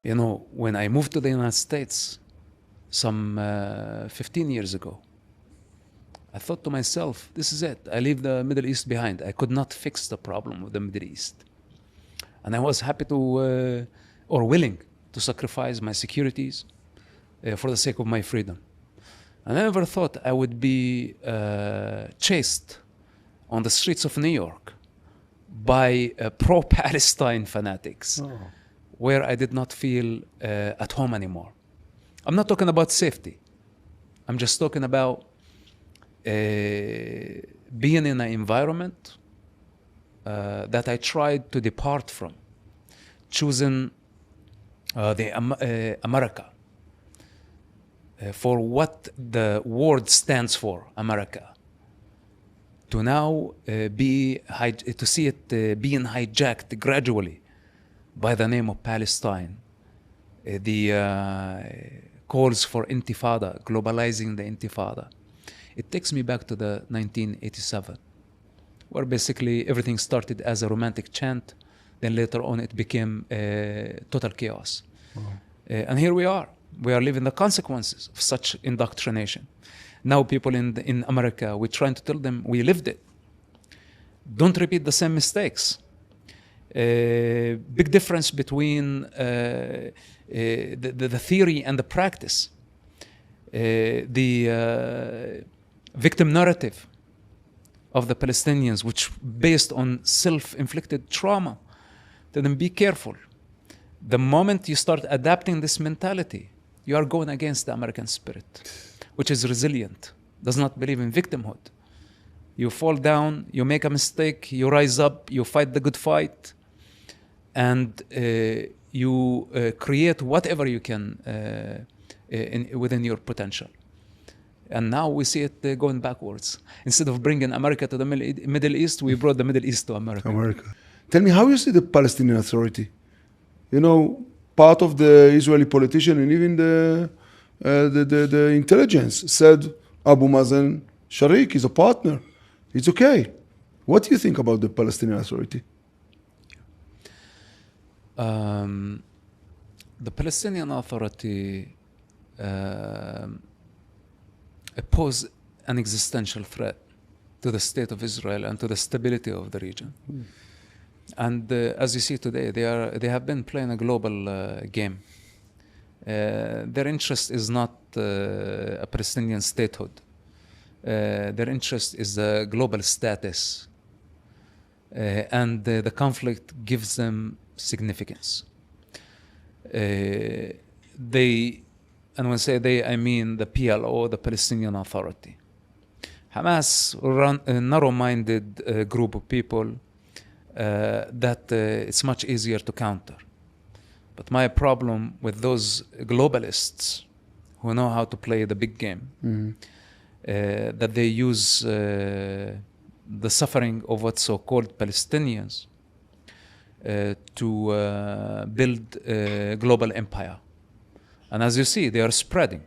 When I moved to the United States some 15 years ago, I thought to myself, this is it. I leave the Middle East behind. I could not fix the problem with the Middle East. And I was happy to, or willing to sacrifice my securities for the sake of my freedom. And I never thought I would be chased on the streets of New York by pro-Palestine fanatics, where I did not feel at home anymore. I'm not talking about safety. I'm just talking about being in an environment that I tried to depart from, choosing America for what the word stands for, America, to now to see it being hijacked gradually by the name of Palestine, the calls for intifada, globalizing the intifada. It takes me back to the 1987, where basically everything started as a romantic chant, then later on it became total chaos. And here we are living the consequences of such indoctrination. Now people in America, we're trying to tell them we lived it. Don't repeat the same mistakes. Big difference between the theory and the practice. The victim narrative of the Palestinians, which based on self-inflicted trauma. Then be careful. The moment you start adapting this mentality, you are going against the American spirit, which is resilient, does not believe in victimhood. You fall down, you make a mistake, you rise up, you fight the good fight, and you create whatever you can within your potential. And now we see it going backwards. Instead of bringing America to the Middle East, we brought the Middle East to America. Tell me, how you see the Palestinian Authority? Part of the Israeli politician and even the intelligence said Abu Mazen Sharik is a partner. It's okay. What do you think about the Palestinian Authority? The Palestinian Authority pose an existential threat to the state of Israel and to the stability of the region. And as you see today, they have been playing a global game. Their interest is not a Palestinian statehood. Their interest is a global status. And the conflict gives them significance. And when I say they, I mean the PLO, the Palestinian Authority. Hamas, a narrow-minded group of people that it's much easier to counter. But my problem with those globalists who know how to play the big game, that they use the suffering of what's so-called Palestinians to build a global empire. And as you see, they are spreading.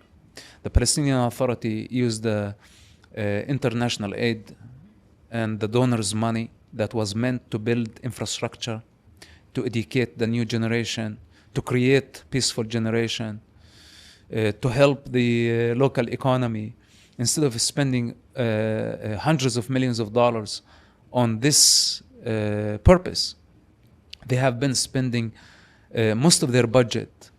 The Palestinian Authority used the international aid and the donors' money that was meant to build infrastructure, to educate the new generation, to create peaceful generation, to help the local economy. Instead of spending hundreds of millions of dollars on this purpose, they have been spending most of their budget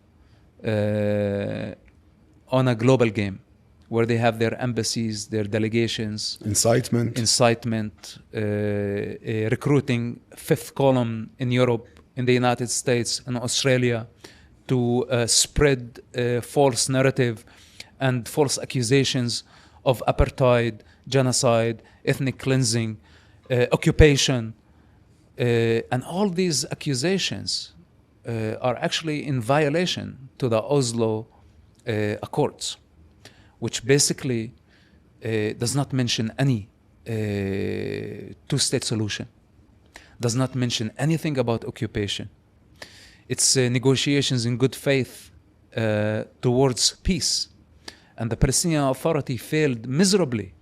on a global game, where they have their embassies, their delegations, incitement, recruiting fifth column in Europe, in the United States, and Australia to spread false narrative and false accusations of apartheid, genocide, ethnic cleansing, occupation. And all these accusations are actually in violation to the Oslo Accords, which basically does not mention any two-state solution, does not mention anything about occupation. It's negotiations in good faith towards peace. And the Palestinian Authority failed miserably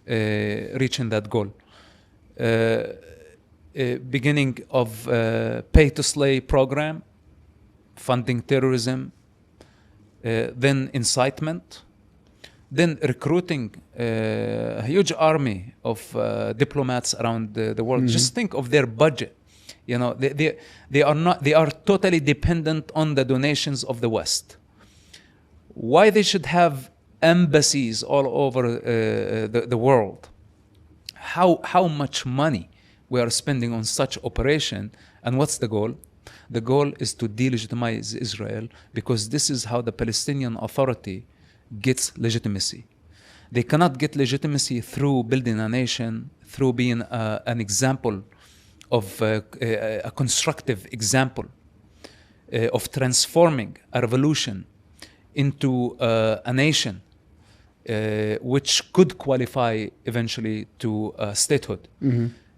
reaching that goal. Beginning of pay-to-slay program, funding terrorism, then incitement, then recruiting a huge army of diplomats around the world. Just think of their budget. You know, they are totally dependent on the donations of the West. Why they should have embassies all over the world? How much money we are spending on such operation, and what's the goal? The goal is to delegitimize Israel, because this is how the Palestinian Authority gets legitimacy. They cannot get legitimacy through building a nation, through being an example of a constructive example of transforming a revolution into a nation which could qualify eventually to statehood.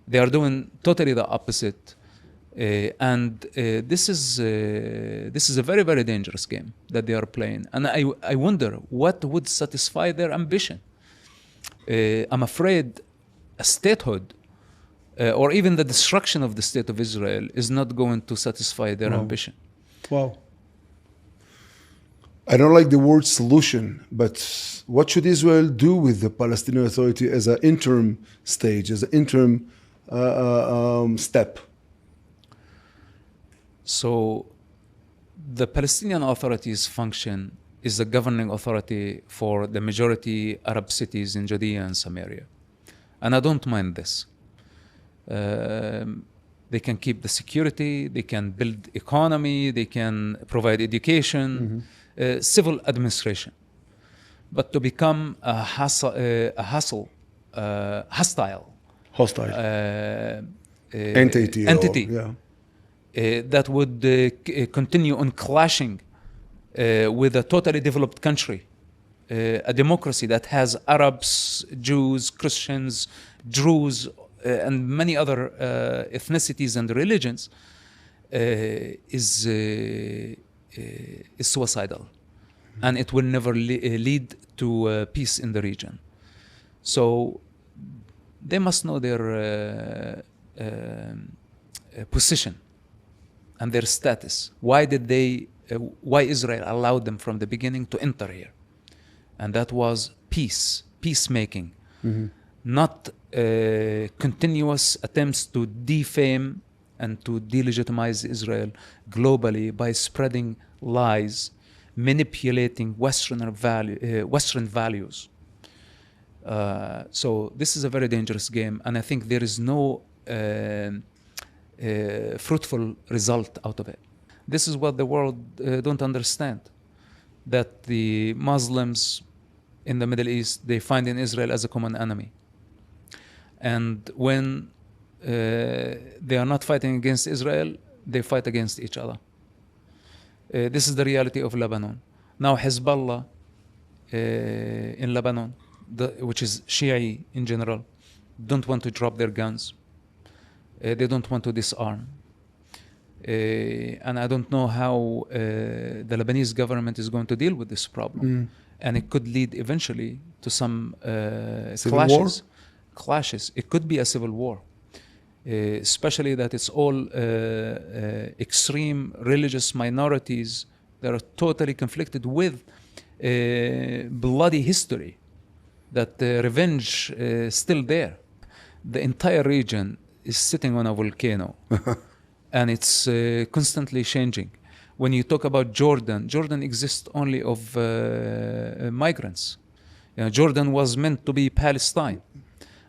They are doing totally the opposite. And this is a very, very dangerous game that they are playing. And I wonder what would satisfy their ambition. I'm afraid a statehood or even the destruction of the state of Israel is not going to satisfy their ambition. Wow. I don't like the word solution, but what should Israel do with the Palestinian Authority as an interim stage, as an interim step? So the Palestinian Authority's function is the governing authority for the majority Arab cities in Judea and Samaria. And I don't mind this. They can keep the security, they can build economy, they can provide education, civil administration. But to become a hostile entity. That would continue on clashing with a totally developed country, a democracy that has Arabs, Jews, Christians, Druze, and many other ethnicities and religions, is suicidal, and it will never lead to peace in the region. So they must know their position and their status. Why Israel allowed them from the beginning to enter here? And that was peacemaking, not continuous attempts to defame and to delegitimize Israel globally by spreading lies, manipulating Western values. So this is a very dangerous game, and I think there is no fruitful result out of it. This is what the world don't understand, that the Muslims in the Middle East, they find in Israel as a common enemy. And when they are not fighting against Israel, they fight against each other. This is the reality of Lebanon. Now Hezbollah in Lebanon, which is Shia in general, don't want to drop their guns. They don't want to disarm. And I don't know how the Lebanese government is going to deal with this problem. And it could lead eventually to some clashes. It could be a civil war, especially that it's all extreme religious minorities that are totally conflicted with bloody history, that revenge is still there. The entire region is sitting on a volcano and it's constantly changing. When you talk about Jordan exists only of migrants. Jordan was meant to be Palestine,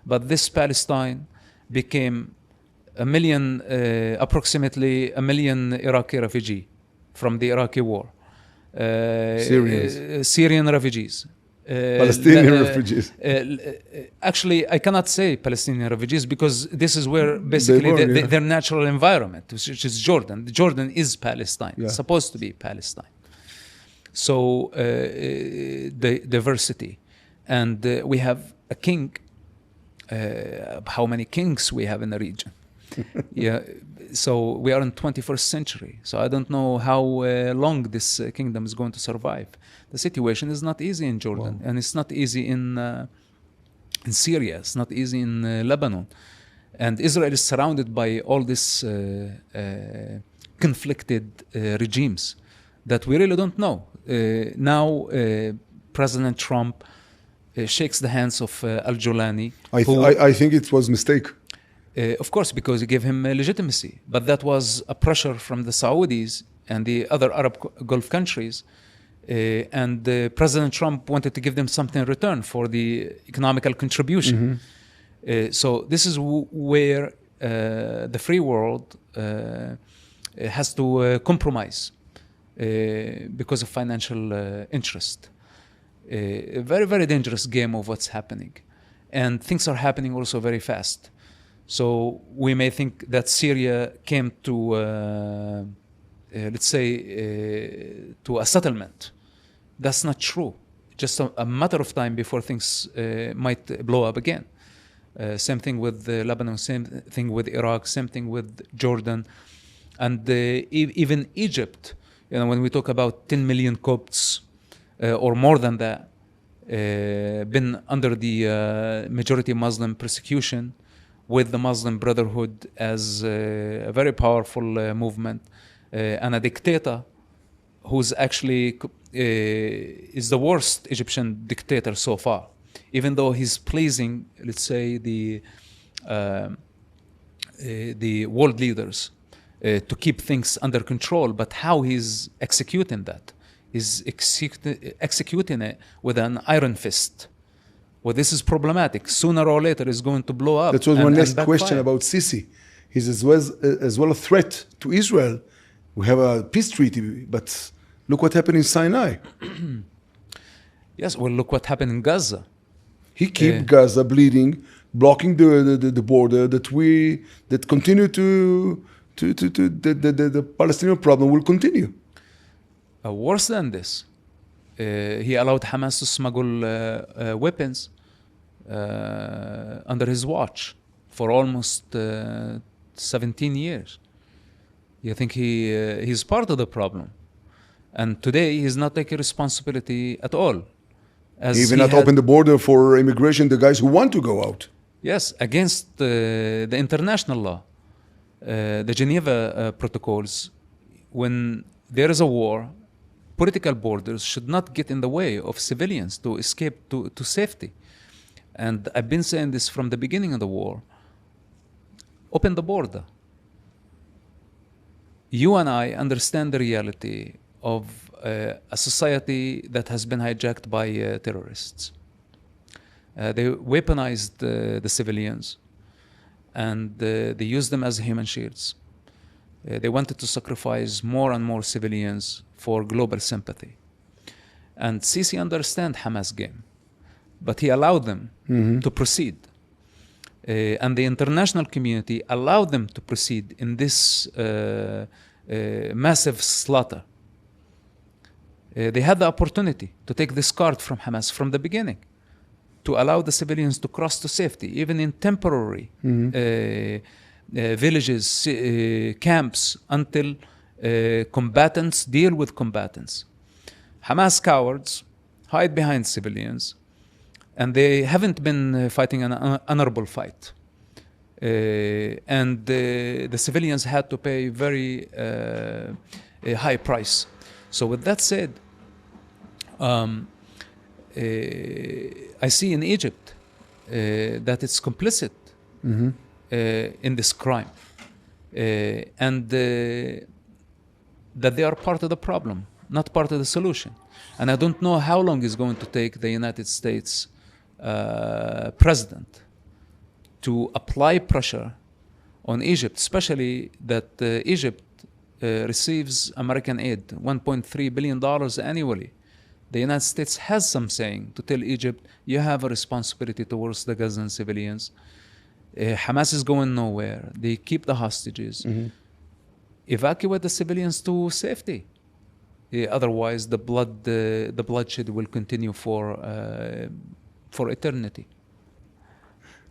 but this Palestine became approximately a million Iraqi refugee from the Iraqi war. Syrian refugees. Palestinian refugees. Actually, I cannot say Palestinian refugees because this is where basically their natural environment, which is Jordan. Jordan is Palestine. It's supposed to be Palestine. So the diversity. And we have a king. How many kings we have in the region? So we are in 21st century. So I don't know how long this kingdom is going to survive. The situation is not easy in Jordan, and it's not easy in Syria. It's not easy in Lebanon, and Israel is surrounded by all these conflicted regimes that we really don't know. Now, President Trump shakes the hands of al-Jolani. I think it was a mistake. Of course, because he gave him legitimacy. But that was a pressure from the Saudis and the other Arab Gulf countries. And President Trump wanted to give them something in return for the economical contribution. So this is where the free world has to compromise because of financial interest. A very, very dangerous game of what's happening. And things are happening also very fast. So we may think that Syria came to, let's say, to a settlement. That's not true. Just a matter of time before things might blow up again. Same thing with Lebanon, same thing with Iraq, same thing with Jordan. And even Egypt, when we talk about 10 million Copts or more than that, been under the majority Muslim persecution, with the Muslim Brotherhood as a very powerful movement, and a dictator who's actually is the worst Egyptian dictator so far, even though he's pleasing, let's say, the world leaders to keep things under control. But how he's executing that? He's executing it with an iron fist. Well, this is problematic. Sooner or later, it's going to blow up. That was my next question about Sisi. He's as well a threat to Israel. We have a peace treaty, but look what happened in Sinai. Yes, well, look what happened in Gaza. He kept Gaza bleeding, blocking the border. That continue to the Palestinian problem will continue. Worse than this, he allowed Hamas to smuggle weapons under his watch for almost 17 years. You think he's part of the problem, and today he's not taking responsibility at all. He even not open the border for immigration, the guys who want to go out. Yes, against the international law, the Geneva protocols. When there is a war, political borders should not get in the way of civilians to escape to safety. And I've been saying this from the beginning of the war. Open the border. You and I understand the reality of a society that has been hijacked by terrorists. They weaponized the civilians, and they used them as human shields. They wanted to sacrifice more and more civilians for global sympathy. And Sisi understands Hamas game, but he allowed them to proceed. And the international community allowed them to proceed in this massive slaughter. They had the opportunity to take this card from Hamas from the beginning, to allow the civilians to cross to safety, even in temporary villages, camps, until combatants deal with combatants. Hamas cowards hide behind civilians, and they haven't been fighting an honorable fight. And the civilians had to pay very high price. So with that said, I see in Egypt that it's complicit in this crime, and that they are part of the problem, not part of the solution. And I don't know how long it's going to take the United States president to apply pressure on Egypt, especially that Egypt receives American aid, $1.3 billion annually. The United States has some saying to tell Egypt, you have a responsibility towards the Gazan civilians. Hamas is going nowhere. They keep the hostages. Evacuate the civilians to safety. Otherwise, the bloodshed will continue for eternity.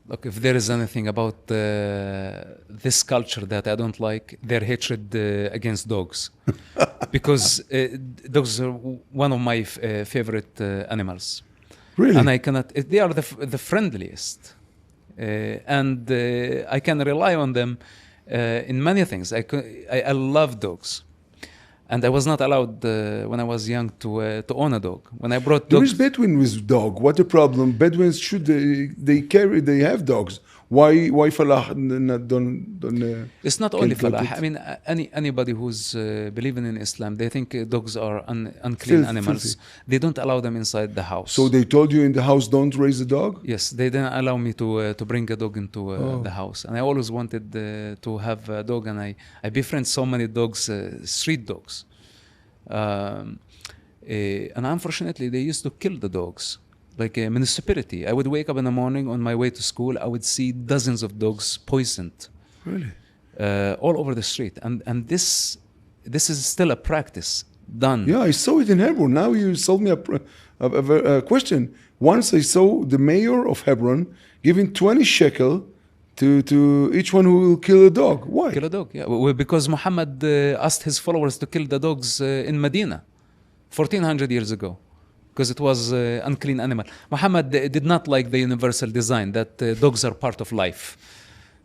Look, if there is anything about this culture that I don't like, their hatred against dogs. Because dogs are one of my favorite animals. Really? And I cannot, they are the friendliest. And I can rely on them in many things. I love dogs. And I was not allowed when I was young to own a dog. When I brought There dogs, is Bedouin with dog. What a problem. Bedouins should they have dogs. Why Falah don't it's not can only get falah. it? I mean, anybody who's believing in Islam, they think dogs are unclean Filthy. animals. They don't allow them inside the house. So they told you in the house don't raise a dog? Yes, they didn't allow me to bring a dog into Oh. the house, and I always wanted to have a dog, and I befriend so many dogs, street dogs, and unfortunately they used to kill the dogs, like a municipality. I would wake up in the morning on my way to school, I would see dozens of dogs poisoned, Really? all over the street, and this is still a practice done. Yeah, I saw it in Hebron. Now you sold me a question. Once I saw the mayor of Hebron giving 20 shekel to each one who will kill a dog. Why? Kill a dog, yeah. Because Muhammad asked his followers to kill the dogs in Medina 1400 years ago, because it was unclean animal. Muhammad did not like the universal design that dogs are part of life.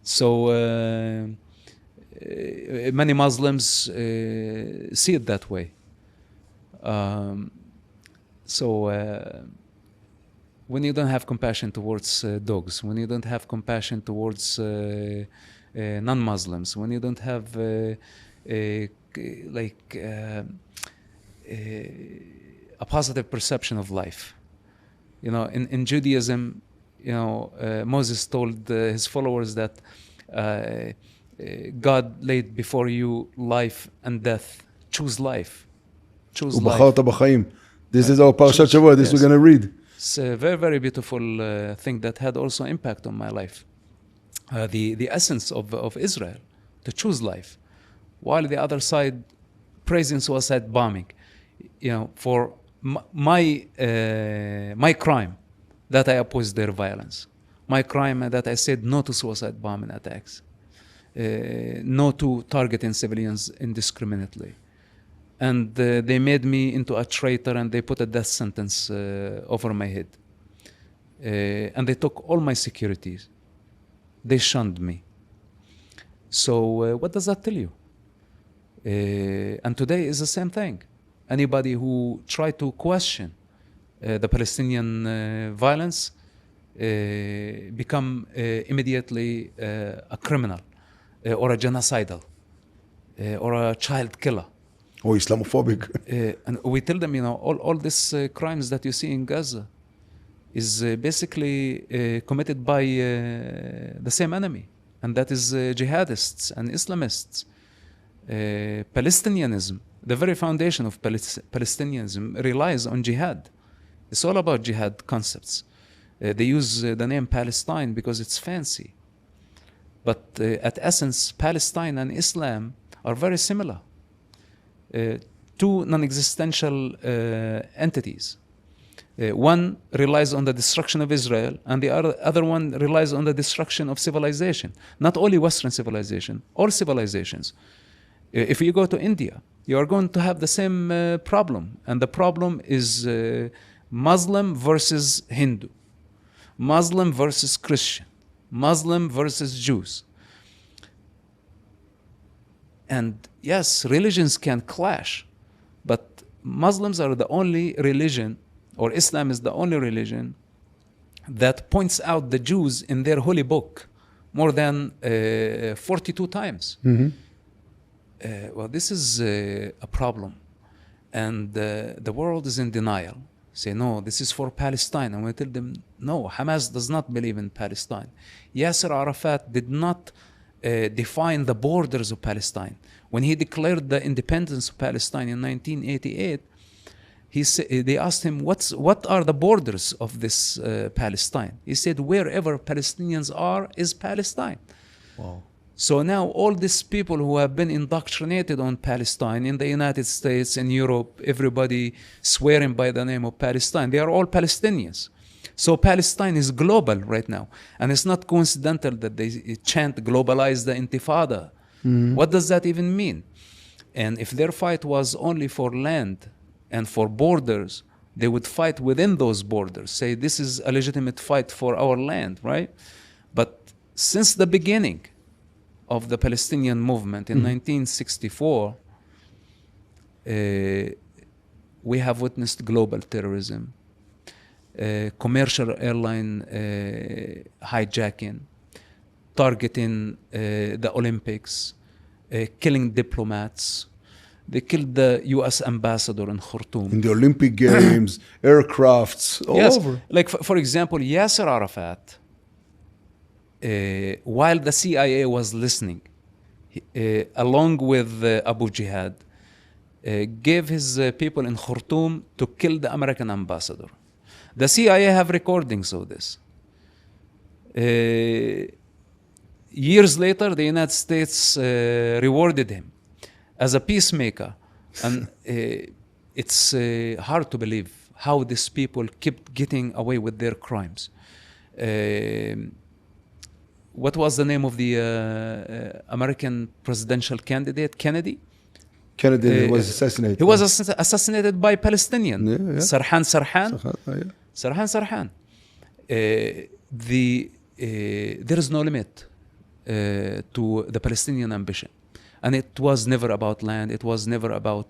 So many Muslims see it that way. When you don't have compassion towards dogs, when you don't have compassion towards non-Muslims, when you don't have a positive perception of life, you know, in Judaism, you know, Moses told his followers that God laid before you life and death. Choose life. Choose life. ובחרת בחיים. This is our Parashat Shavua. This Yes. we're going to read. It's a very, very beautiful thing that had also impact on my life. The essence of Israel, to choose life, while the other side praising suicide bombing. You know, for my crime, that I opposed their violence. My crime that I said no to suicide bombing attacks, no to targeting civilians indiscriminately. And they made me into a traitor, and they put a death sentence over my head. And they took all my securities. They shunned me. So what does that tell you? And today is the same thing. Anybody who tried to question the Palestinian violence become immediately a criminal or a genocidal or a child killer. Or Islamophobic. And we tell them, you know, all these crimes that you see in Gaza is basically committed by the same enemy, and that is jihadists and Islamists. Palestinianism, the very foundation of Palestinianism, relies on jihad. It's all about jihad concepts. They use the name Palestine because it's fancy. But at essence, Palestine and Islam are very similar. Two non-existential entities. One relies on the destruction of Israel, and the other one relies on the destruction of civilization. Not only Western civilization, all civilizations. If you go to India, you are going to have the same problem. And the problem is Muslim versus Hindu, Muslim versus Christian, Muslim versus Jews. And yes, religions can clash, but Muslims are the only religion, or Islam is the only religion, that points out the Jews in their holy book more than 42 times. Mm-hmm. Well, this is a problem. And the world is in denial. Say, no, this is for Palestine. And we tell them, no, Hamas does not believe in Palestine. Yasser Arafat did not define the borders of Palestine. When he declared the independence of Palestine in 1988, they asked him, what are the borders of this Palestine? He said, wherever Palestinians are is Palestine. Wow. So now all these people who have been indoctrinated on Palestine in the United States, in Europe, everybody swearing by the name of Palestine, they are all Palestinians. So Palestine is global right now. And it's not coincidental that they chant globalize the Intifada. Mm-hmm. What does that even mean? And if their fight was only for land and for borders, they would fight within those borders. Say, this is a legitimate fight for our land, right? But since the beginning of the Palestinian movement in 1964, we have witnessed global terrorism, commercial airline hijacking, targeting the Olympics, killing diplomats. They killed the U.S. ambassador in Khartoum. In the Olympic Games, aircrafts, all over. Like for example, Yasser Arafat, while the CIA was listening, along with Abu Jihad, gave his people in Khartoum to kill the American ambassador. The CIA have recordings of this. Years later, the United States rewarded him as a peacemaker. And it's hard to believe how these people kept getting away with their crimes. What was the name of the American presidential candidate? Kennedy? Kennedy was assassinated. He was assassinated by Palestinian. Yeah. Sarhan. Sarhan. There is no limit to the Palestinian ambition. And it was never about land. It was never about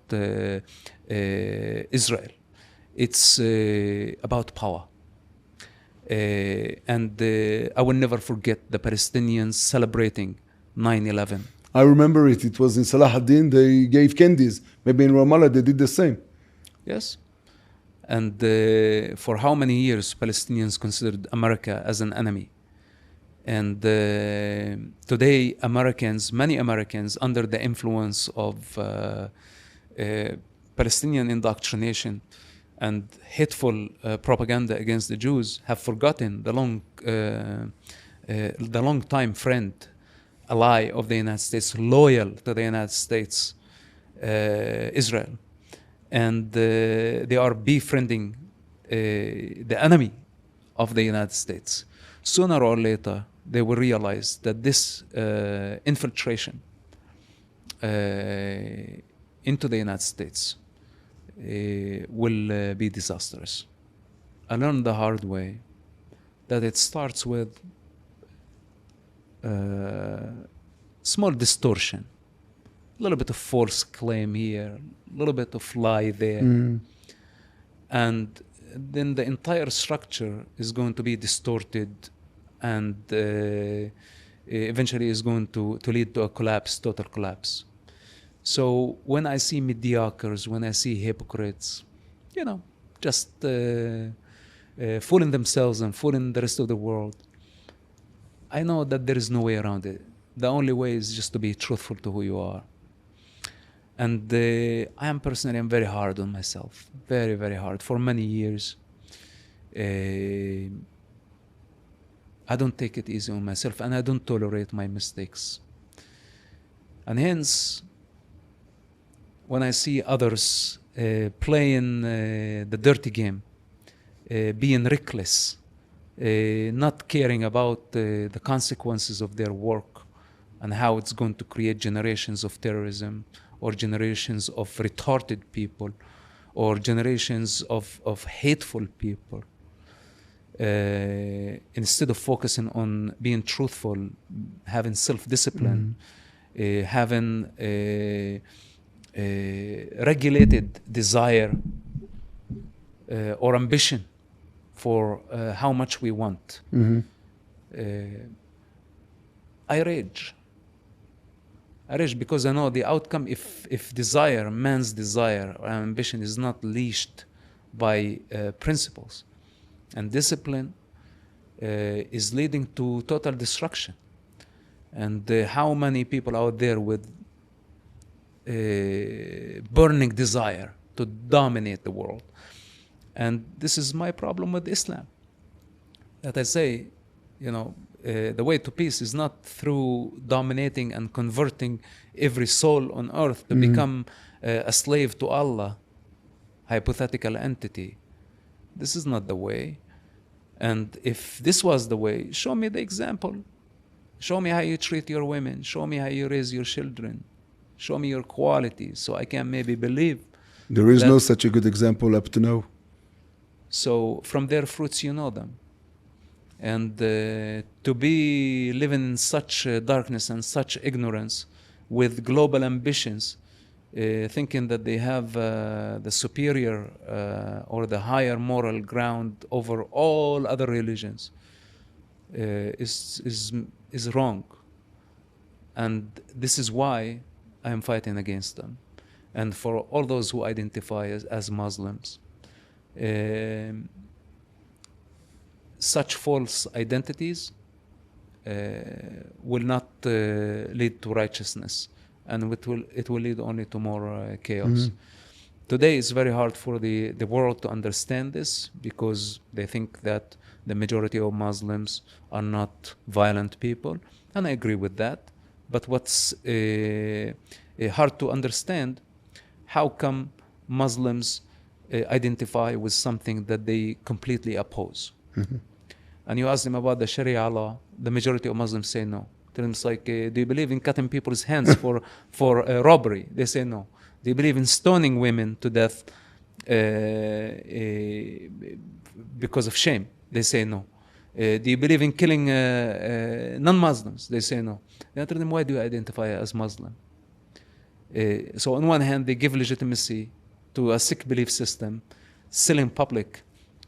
Israel. It's about power. And I will never forget the Palestinians celebrating 9/11. I remember it. It was in Salah ad-Din. They gave candies. Maybe in Ramallah they did the same. Yes. And for how many years Palestinians considered America as an enemy? And today many Americans, under the influence of Palestinian indoctrination and hateful propaganda against the Jews, have forgotten the long time friend, ally of the United States, loyal to the United States, Israel. And they are befriending the enemy of the United States. Sooner or later, they will realize that this infiltration into the United States will be disastrous. I learned the hard way that it starts with small distortion, a little bit of false claim here, a little bit of lie there. And then the entire structure is going to be distorted and eventually is going to lead to a collapse, total collapse. So when I see mediocres, when I see hypocrites, just fooling themselves and fooling the rest of the world, I know that there is no way around it. The only way is just to be truthful to who you are. And I'm very hard on myself, very, very hard. For many years, I don't take it easy on myself, and I don't tolerate my mistakes. And hence, when I see others playing the dirty game, being reckless, not caring about the consequences of their work and how it's going to create generations of terrorism, or generations of retarded people, or generations of hateful people, instead of focusing on being truthful, having self-discipline, having a regulated desire or ambition for how much we want. I rage because I know the outcome, if desire, man's desire or ambition is not leashed by principles and discipline, is leading to total destruction. And how many people out there with burning desire to dominate the world. And this is my problem with Islam. That I say, the way to peace is not through dominating and converting every soul on earth to become a slave to Allah, hypothetical entity. This is not the way. And if this was the way, show me the example. Show me how you treat your women. Show me how you raise your children. Show me your qualities so I can maybe believe. There is no such a good example up to now. So from their fruits you know them. And to be living in such darkness and such ignorance with global ambitions, thinking that they have the superior or the higher moral ground over all other religions is wrong. And this is why I am fighting against them. And for all those who identify as Muslims, such false identities will not lead to righteousness, and it will lead only to more chaos. Today it's very hard for the world to understand this, because they think that the majority of Muslims are not violent people, and I agree with that. But what's hard to understand, how come Muslims identify with something that they completely oppose? And you ask them about the Sharia law, the majority of Muslims say no. Tell them, it's like, do you believe in cutting people's hands for robbery? They say no. Do you believe in stoning women to death because of shame? They say no. Do you believe in killing non-Muslims? They say no. Then I tell them, why do you identify as Muslim? So on one hand, they give legitimacy to a sick belief system, still in public,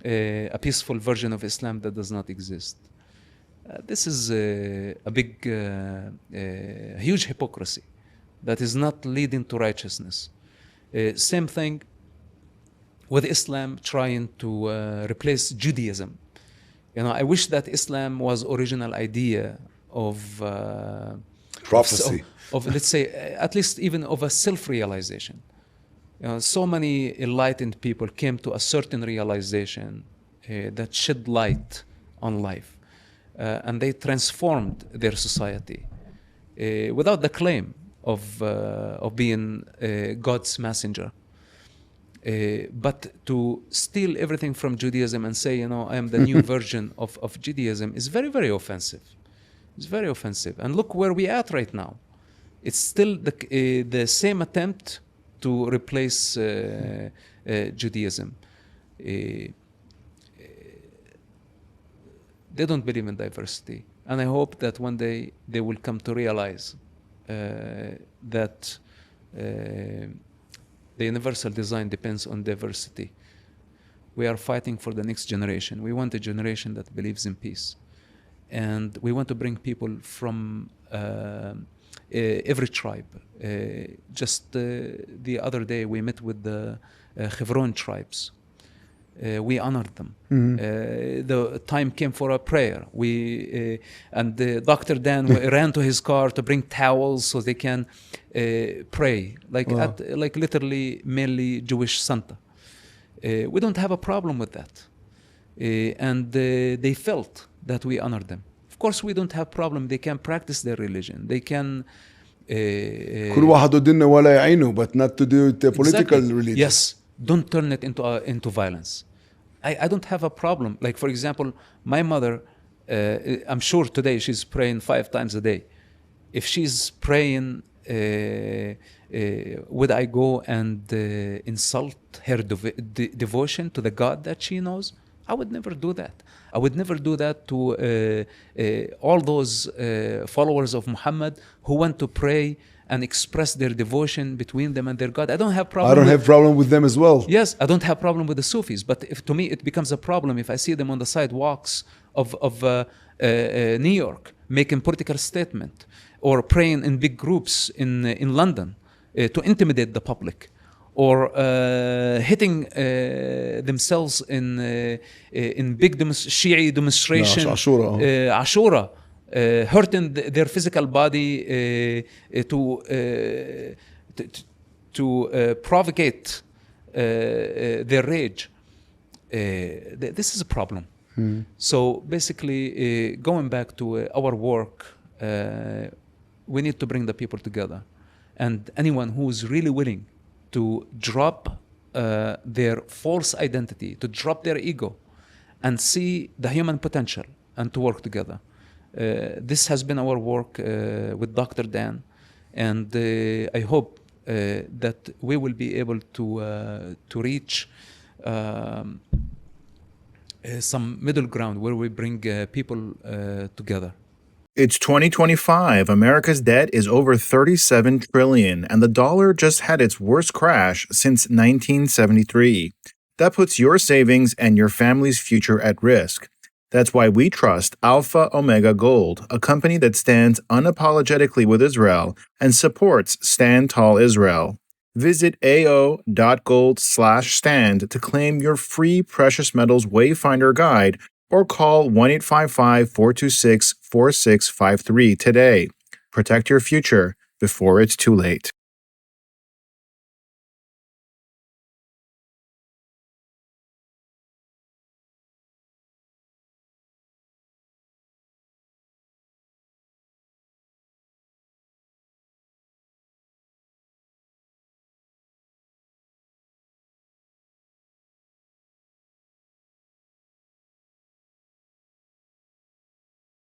a peaceful version of Islam that does not exist. This is a big, huge hypocrisy that is not leading to righteousness. Same thing with Islam trying to replace Judaism. I wish that Islam was original idea of prophecy, of let's say, at least even of a self-realization. So many enlightened people came to a certain realization that shed light on life, and they transformed their society without the claim of being God's messenger. But to steal everything from Judaism and say, I am the new version of Judaism is very, very offensive. It's very offensive. And look where we're at right now. It's still the same attempt to replace Judaism. They don't believe in diversity. And I hope that one day they will come to realize that the universal design depends on diversity. We are fighting for the next generation. We want a generation that believes in peace. And we want to bring people from every tribe. Just the other day, we met with the Hebron tribes. We honored them. The time came for a prayer. And Dr. Dan ran to his car to bring towels so they can pray, like literally mainly Jewish Santa. We don't have a problem with that. And they felt that we honored them. Of course, we don't have problem. They can practice their religion. They can. كل واحد وديننا ولا يعينه, but not to do it political religion. Yes, don't turn it into violence. I don't have a problem. Like, for example, my mother, I'm sure today she's praying 5 times a day. If she's praying, would I go and insult her devotion to the God that she knows? I would never do that. I would never do that to all those followers of Muhammad who want to pray and express their devotion between them and their God. I don't have problem. I don't have problem with them as well. Yes, I don't have problem with the Sufis. But if to me it becomes a problem if I see them on the sidewalks of New York making political statement or praying in big groups in London to intimidate the public, or hitting themselves in big Shi'i demonstration, Ashura, hurting their physical body to provocate their rage. This is a problem. So basically, going back to our work, we need to bring the people together, and anyone who is really willing to drop their false identity, to drop their ego, and see the human potential, and to work together. This has been our work with Dr. Dan, and I hope that we will be able to reach some middle ground where we bring people together. It's 2025. America's debt is over $37 trillion, and the dollar just had its worst crash since 1973. That puts your savings and your family's future at risk. That's why we trust Alpha Omega Gold, a company that stands unapologetically with Israel and supports Stand Tall Israel. Visit ao.gold/stand to claim your free precious metals wayfinder guide or call 1-855-426-4653 today. Protect your future before it's too late.